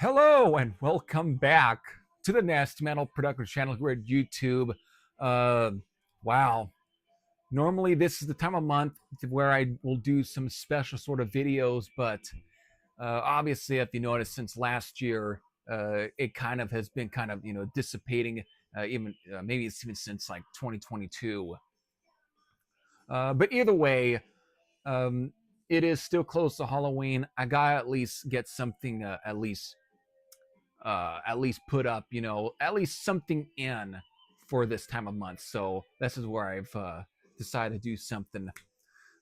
Hello and welcome back to the Nest Metal Production channel here at YouTube. Uh, wow. Normally, this is the time of month where I will do some special sort of videos, but obviously, if you notice, since last year, it kind of has been kind of dissipating. Even maybe it's even since like 2022. But either way, um, it is still close to Halloween. I gotta at least get something at least put up, at least something in for this time of month. So this is where I've decided to do something.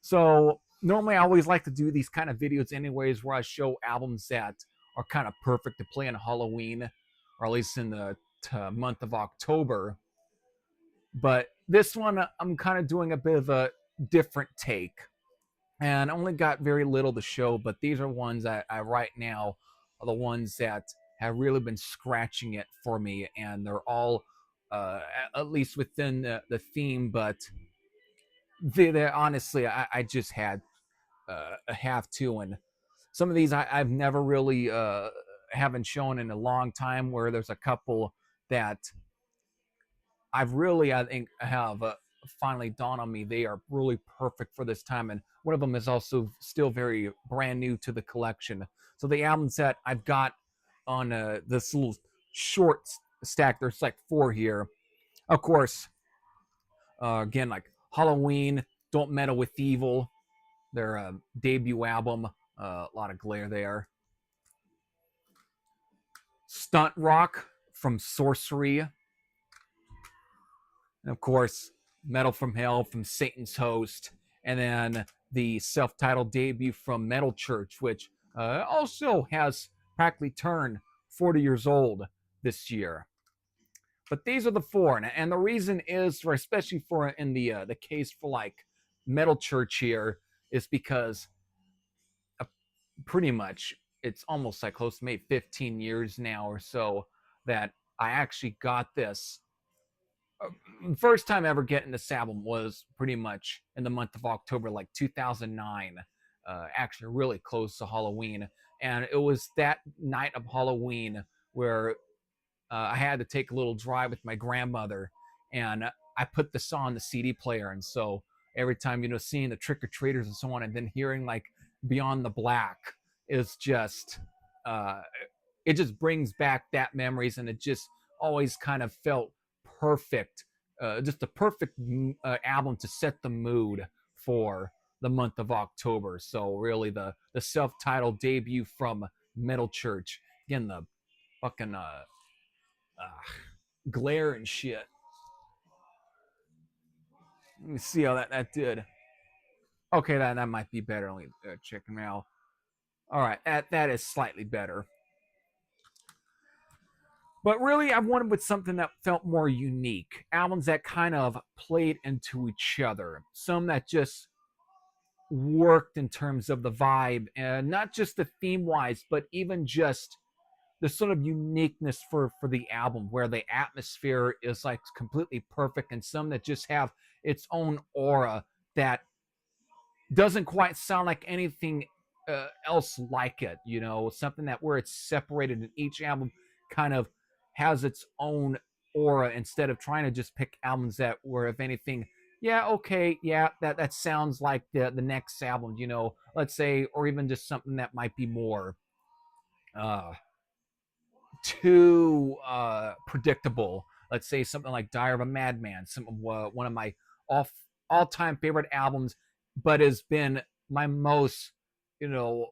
So normally I always like to do these kind of videos anyways, where I show albums that are kind of perfect to play on Halloween, or at least in the month of October. But this one, I'm kind of doing a bit of a different take, and I only got very little to show, but these are ones that I right now are the ones that have really been scratching it for me, and they're all at least within the theme, but they honestly, I just had have to, and some of these I've never really haven't shown in a long time, where there's a couple that I've really, I think, have finally dawned on me. They are really perfect for this time, and one of them is also still very brand new to the collection. So the albums that I've got on this little short stack, there's like four here. Of course, again, like Halloween, Don't Meddle with Evil, their debut album. A lot of glare there. Stunt Rock from Sorcery. And of course, Metal from Hell from Satan's Host, and then the self-titled debut from Metal Church, which also has practically turned 40 years old this year. But these are the four, and the reason is, for especially for in the case for like Metal Church here, is because uh, pretty much it's almost like close to maybe 15 years now or so that I actually got this. First time ever getting this album was pretty much in the month of October, like 2009, actually really close to Halloween. And it was that night of Halloween where I had to take a little drive with my grandmother, and I put this on the CD player. And so every time, seeing the trick or treaters and so on, and then hearing like Beyond the Black is just, uh, it just brings back that memories, and it just always kind of felt perfect, just a perfect album to set the mood for the month of October. So really, the self-titled debut from Metal Church. Again, the fucking glare and shit. Let me see how that did. Okay, that might be better. Let me check now. All right, that is slightly better. But really, I wanted with something that felt more unique. Albums that kind of played into each other. Some that just worked in terms of the vibe, and not just the theme wise, but even just the sort of uniqueness for the album, where the atmosphere is like completely perfect, and some that just have its own aura that doesn't quite sound like anything else like it. Something that where it's separated, and each album kind of has its own aura, instead of trying to just pick albums that were, if anything, yeah, okay, yeah, that sounds like the next album, let's say, or even just something that might be more uh too predictable. Let's say something like Diary of a Madman, some one of my all-time favorite albums, but has been my most, you know,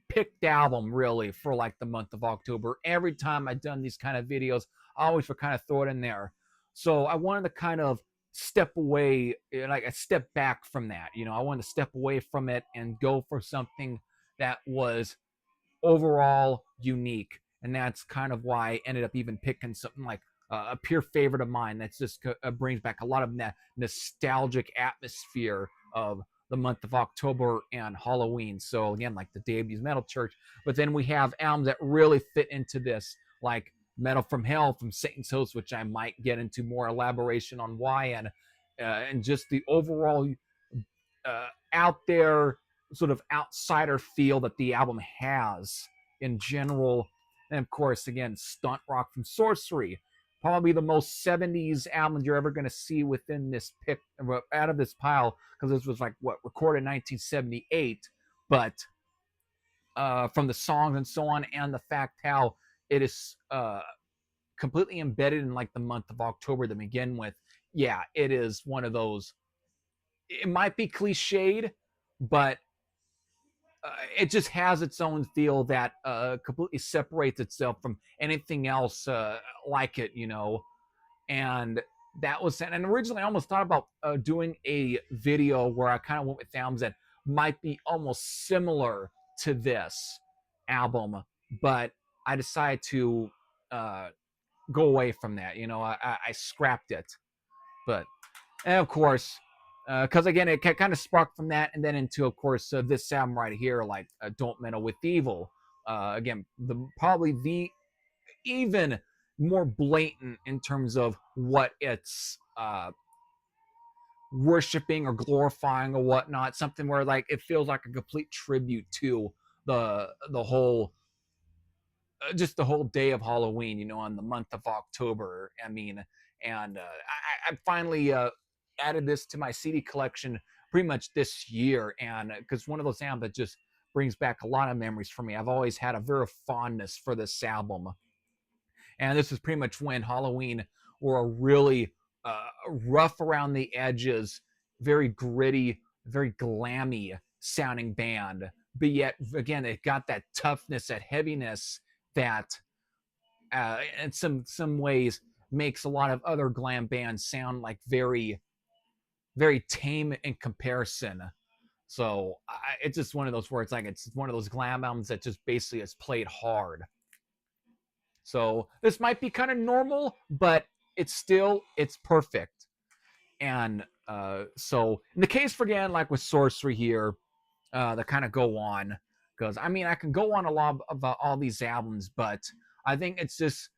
picked album really for like the month of October. Every time I've done these kind of videos, I always would kind of throw it in there. So I wanted to kind of step away, like a step back from that. I wanted to step away from it and go for something that was overall unique. And that's kind of why I ended up even picking something like a pure favorite of mine that's just brings back a lot of that nostalgic atmosphere of the month of October and Halloween. So again, like the debut Metal Church, but then we have albums that really fit into this, like Metal from Hell from Satan's Host, which I might get into more elaboration on why, and just the overall out there sort of outsider feel that the album has in general. And of course, again, Stunt Rock from Sorcery, probably the most 70s album you're ever going to see within this pick out of this pile, because this was like what recorded in 1978, but from the songs and so on, and the fact how it is completely embedded in like the month of October to begin with. Yeah, it is one of those. It might be cliched, but it just has its own feel that completely separates itself from anything else like it, you know. And that was, and originally I almost thought about doing a video where I kind of went with albums that might be almost similar to this album, but I decided to uh, go away from that. You know, I scrapped it. But and of course, because again, it kind of sparked from that, and then into, of course, this album right here, like "Don't Meddle with Evil." Again, probably the even more blatant in terms of what it's worshiping or glorifying or whatnot. Something where like it feels like a complete tribute to the whole just the whole day of Halloween, you know, on the month of October. I mean, and I finally added this to my CD collection pretty much this year, and because one of those albums that just brings back a lot of memories for me. I've always had a very fondness for this album, and this is pretty much when Halloween were a really rough around the edges, very gritty, very glammy sounding band, but yet again it got that toughness, that heaviness that in some ways makes a lot of other glam bands sound like very tame in comparison. So it's just one of those where it's like it's one of those glam albums that just basically is played hard. So this might be kind of normal, but it's perfect. And so in the case for again, like with Sorcery here, that kind of go on, because I mean I can go on a lot about all these albums, but I think it's just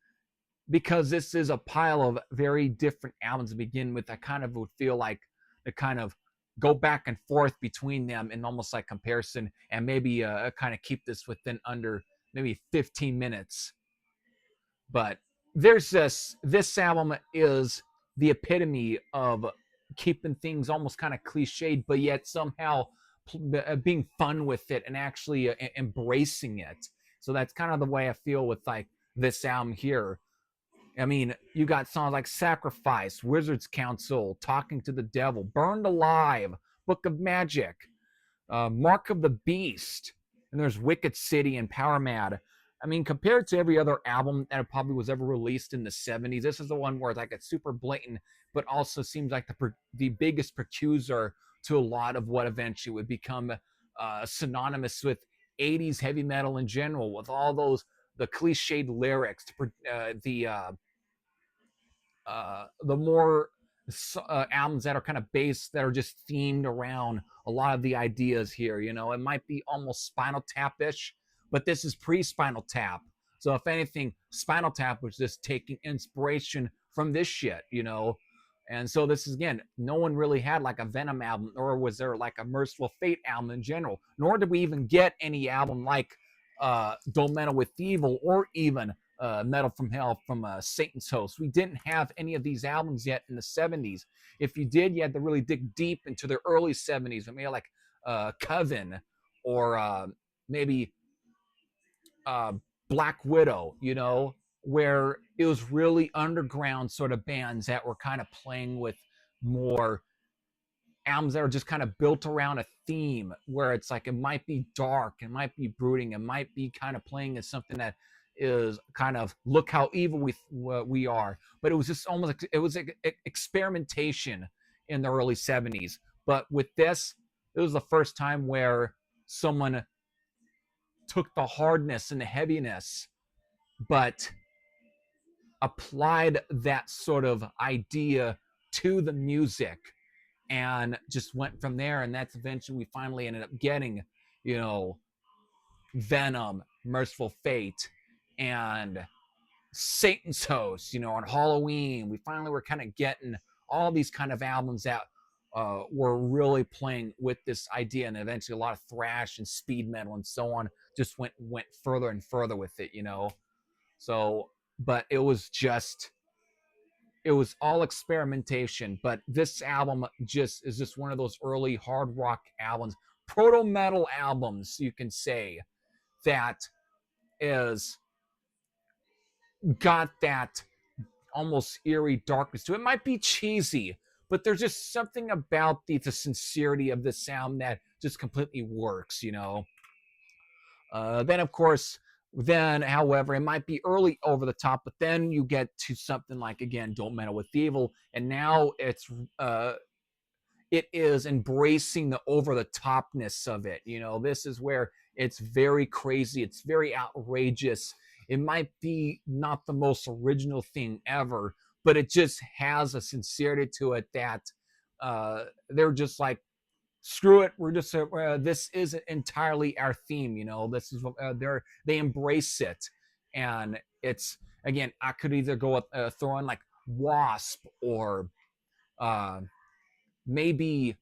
because this is a pile of very different albums to begin with. I kind of would feel like to kind of go back and forth between them in almost like comparison, and maybe kind of keep this within under maybe 15 minutes. But there's this album is the epitome of keeping things almost kind of cliched, but yet somehow being fun with it and actually embracing it. So that's kind of the way I feel with like this album here. I mean, you got songs like Sacrifice, Wizard's Council, Talking to the Devil, Burned Alive, Book of Magic, Mark of the Beast, and there's Wicked City and Power Mad. I mean, compared to every other album that probably was ever released in the 70s, this is the one where it's like it's super blatant, but also seems like the biggest precursor to a lot of what eventually would become synonymous with 80s heavy metal in general, with all those the cliched lyrics, the more albums that are kind of based that are just themed around a lot of the ideas here. You know, it might be almost Spinal Tap-ish, but this is pre-Spinal Tap. So if anything, Spinal Tap was just taking inspiration from this shit, you know. And so this is again, no one really had like a Venom album, or was there like a Merciful Fate album in general. Nor did we even get any album like Don't Meddle with Evil, or even Metal from Hell from Satan's Host. We didn't have any of these albums yet in the 70s. If you did, you had to really dig deep into the early 70s. Maybe like Coven, or maybe Black Widow, you know, where it was really underground sort of bands that were kind of playing with more albums that are just kind of built around a theme, where it's like it might be dark, it might be brooding, it might be kind of playing as something that is kind of look how evil we are. But it was just almost like it was like experimentation in the early 70s. But with this, it was the first time where someone took the hardness and the heaviness, but applied that sort of idea to the music and just went from there. And that's eventually we finally ended up getting, you know, Venom, Merciful Fate, and Satan's Host, you know, on Halloween. We finally were kind of getting all these kind of albums that were really playing with this idea, and eventually a lot of thrash and speed metal and so on just went further and further with it, you know. So, but it was all experimentation. But this album just is just one of those early hard rock albums, proto metal albums, you can say, that is got that almost eerie darkness to it. It might be cheesy, but there's just something about the sincerity of the sound that just completely works, you know. Then of course, then however, it might be early over the top, but then you get to something like again, Don't Meddle with Evil, and now uh, it is embracing the over the topness of it. You know, this is where it's very crazy, it's very outrageous. It might be not the most original thing ever, but it just has a sincerity to it that they're just like, screw it, we're just this isn't entirely our theme. You know, this is they embrace it, and it's again, I could either go with throw in like Wasp or uh, maybe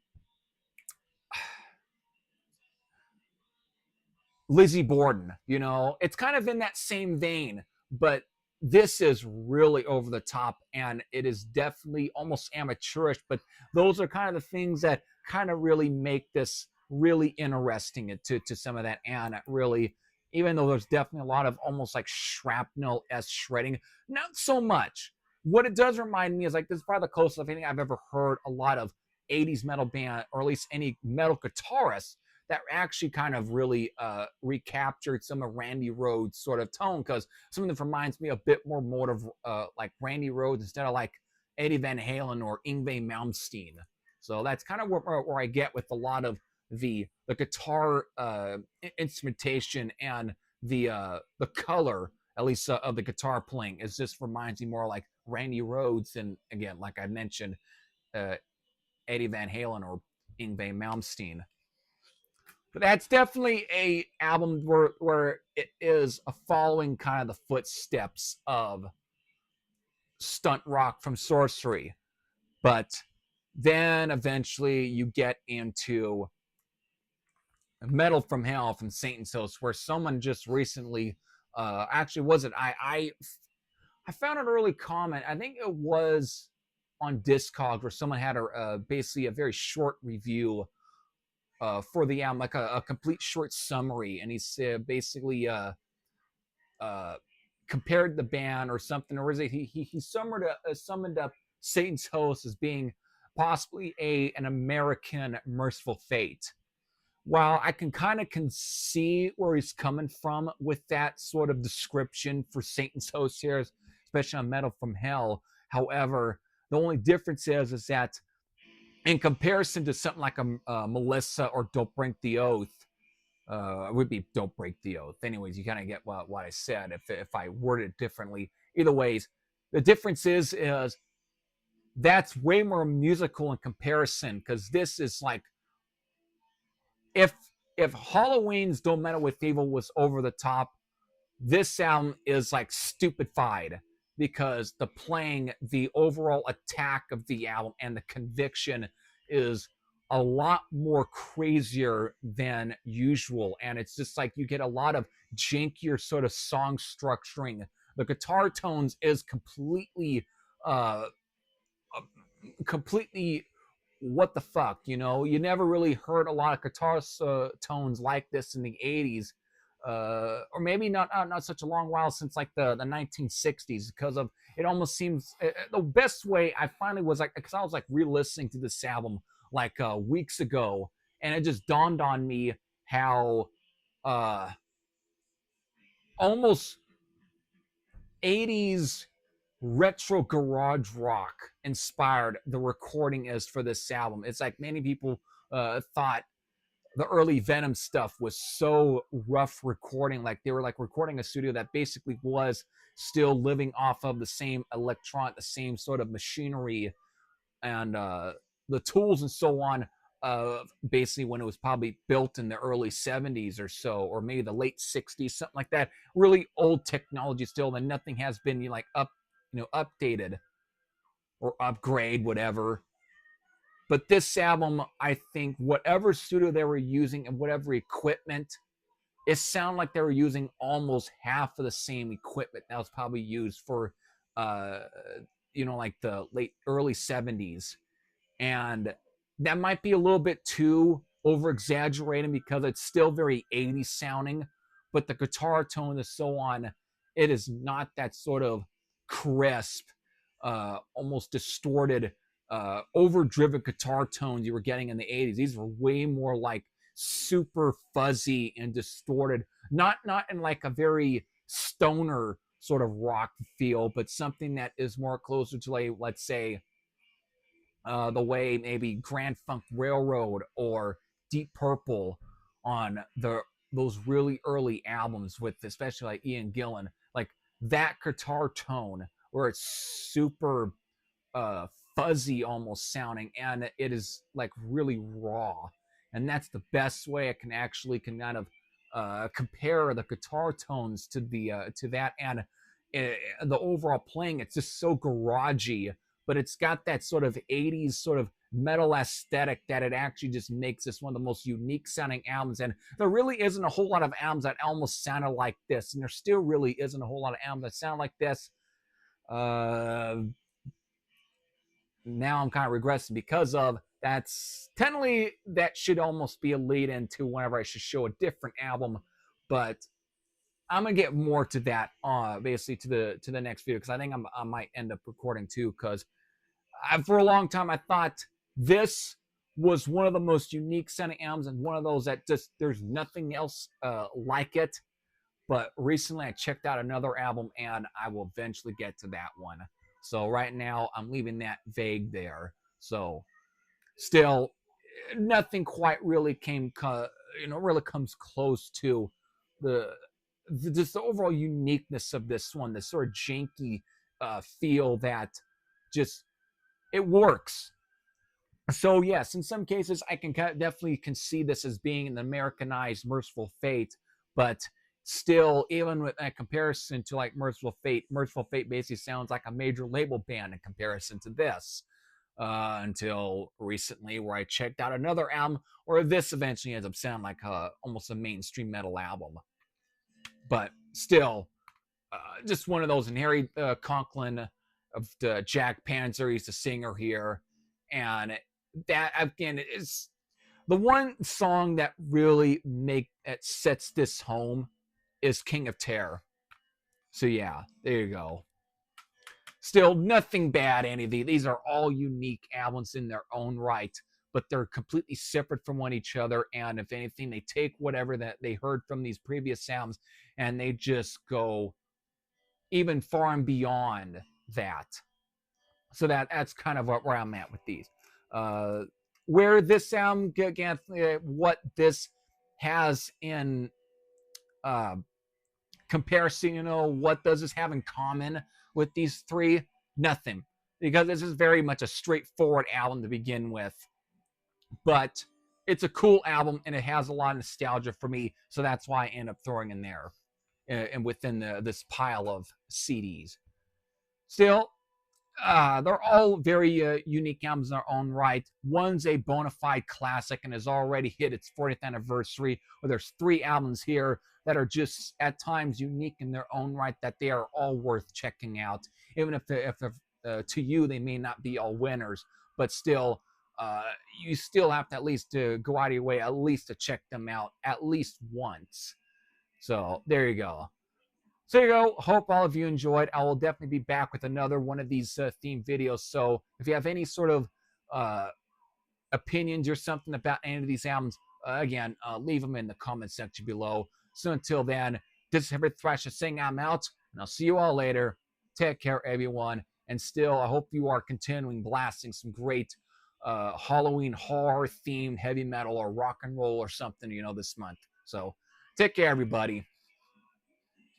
Lizzie Borden. You know, it's kind of in that same vein, but this is really over the top, and it is definitely almost amateurish. But those are kind of the things that kind of really make this really interesting to some of that, and really, even though there's definitely a lot of almost like shrapnel as shredding, not so much. What it does remind me is like this is probably the closest of anything I've ever heard a lot of 80s metal band, or at least any metal guitarist that actually kind of really recaptured some of Randy Rhoads' sort of tone, because some of them reminds me a bit more motive, like Randy Rhoads instead of like Eddie Van Halen or Yngwie Malmsteen. So that's kind of where I get with a lot of the guitar instrumentation and the color, at least of the guitar playing. It just reminds me more like Randy Rhoads, and again, like I mentioned, uh, Eddie Van Halen or Yngwie Malmsteen. But that's definitely a album where it is a following kind of the footsteps of stunt rock from Sorcery. But then eventually you get into Metal from Hell from Satan's Host, where someone just recently, actually was it I found an early comment. I think it was on Discogs, where someone had basically a very short review for the album, like a complete short summary, and he said basically uh, compared the band or something, or is it he summoned up Satan's Host as being possibly an American Merciful Fate. While I can kind of see where he's coming from with that sort of description for Satan's Host here, especially on Metal from Hell. However, the only difference is that in comparison to something like a Melissa or Don't Break the Oath, it would be Don't Break the Oath. Anyways, you kind of get what I said if I worded it differently. Either ways, the difference is that's way more musical in comparison, because this is like, if Halloween's Don't Meddle with Evil was over the top, this sound is like stupefied, because the playing, the overall attack of the album, and the conviction is a lot more crazier than usual. And it's just like you get a lot of jankier sort of song structuring. The guitar tones is uh completely what the fuck, you know. You never really heard a lot of guitar tones like this in the 80s, or maybe not such a long while since like the 1960s, because of it almost seems the best way I finally was like, because I was like re-listening to this album like weeks ago, and it just dawned on me how uh almost 80s retro garage rock inspired the recording is for this album. It's like many people thought the early Venom stuff was so rough recording, like they were like recording a studio that basically was still living off of the same the same sort of machinery and the tools and so on, basically when it was probably built in the early 70s or so, or maybe the late 60s, something like that. Really old technology still, and nothing has been like updated or upgrade, whatever. But this album, I think whatever studio they were using and whatever equipment, it sounded like they were using almost half of the same equipment that was probably used for, uh, like the early 70s. And that might be a little bit too over exaggerating because it's still very 80s sounding, but the guitar tone and so on, it is not that sort of crisp, almost distorted, overdriven guitar tones you were getting in the 80s. These were way more like super fuzzy and distorted, not in like a very stoner sort of rock feel, but something that is more closer to, like, let's say, the way maybe Grand Funk Railroad or Deep Purple on those really early albums with especially like Ian Gillan, like that guitar tone where it's super uh, fuzzy almost sounding, and it is like really raw. And that's the best way I can actually kind of compare the guitar tones to that, and the overall playing. It's just so garagey, but it's got that sort of 80s sort of metal aesthetic that it actually just makes this one of the most unique sounding albums. And there really isn't a whole lot of albums that almost sounded like this, and there still really isn't a whole lot of albums that sound like this. uh Now I'm kind of regressing because of that's technically that should almost be a lead into whenever I should show a different album, but I'm gonna get more to that basically to the next video, because I think I might end up recording two, because for a long time I thought this was one of the most unique sounding albums and one of those that just there's nothing else like it. But recently I checked out another album and I will eventually get to that one. So right now I'm leaving that vague there. So still nothing quite really really comes close to the just the overall uniqueness of this one, the sort of janky feel that just it works. So yes, in some cases I can definitely can see this as being an Americanized Merciful Fate, but still, even with a comparison to like Merciful Fate basically sounds like a major label band in comparison to this. Until recently, where I checked out another album, or this eventually ends up sounding like almost a mainstream metal album. But still, just one of those. And Harry Conklin of the Jack Panzer, he's the singer here, and that again is the one song that really sets this home is King of Terror. So yeah, there you go. Still, nothing bad, any of these. These are all unique albums in their own right, but they're completely separate from one each other. And if anything, they take whatever that they heard from these previous sounds and they just go even far and beyond that. So that's kind of where I'm at with these. Uh, where this sound, again, what this has in uh, comparison, what does this have in common with these three? Nothing, because this is very much a straightforward album to begin with, but it's a cool album and it has a lot of nostalgia for me, so that's why I end up throwing in there and within this pile of CDs. Still, they're all very unique albums in their own right. One's a bona fide classic and has already hit its 40th anniversary. Or there's three albums here that are just at times unique in their own right, that they are all worth checking out, even if to you they may not be all winners, but still. You still have to at least to go out of your way at least to check them out at least once. So there you go. So there you go. Hope all of you enjoyed. I will definitely be back with another one of these theme videos. So if you have any sort of uh, opinions or something about any of these albums, again, leave them in the comment section below. So until then, this is Herbert Thrasher saying I'm out, and I'll see you all later. Take care, everyone. And still, I hope you are continuing blasting some great Halloween horror themed heavy metal or rock and roll or something, this month. So take care, everybody.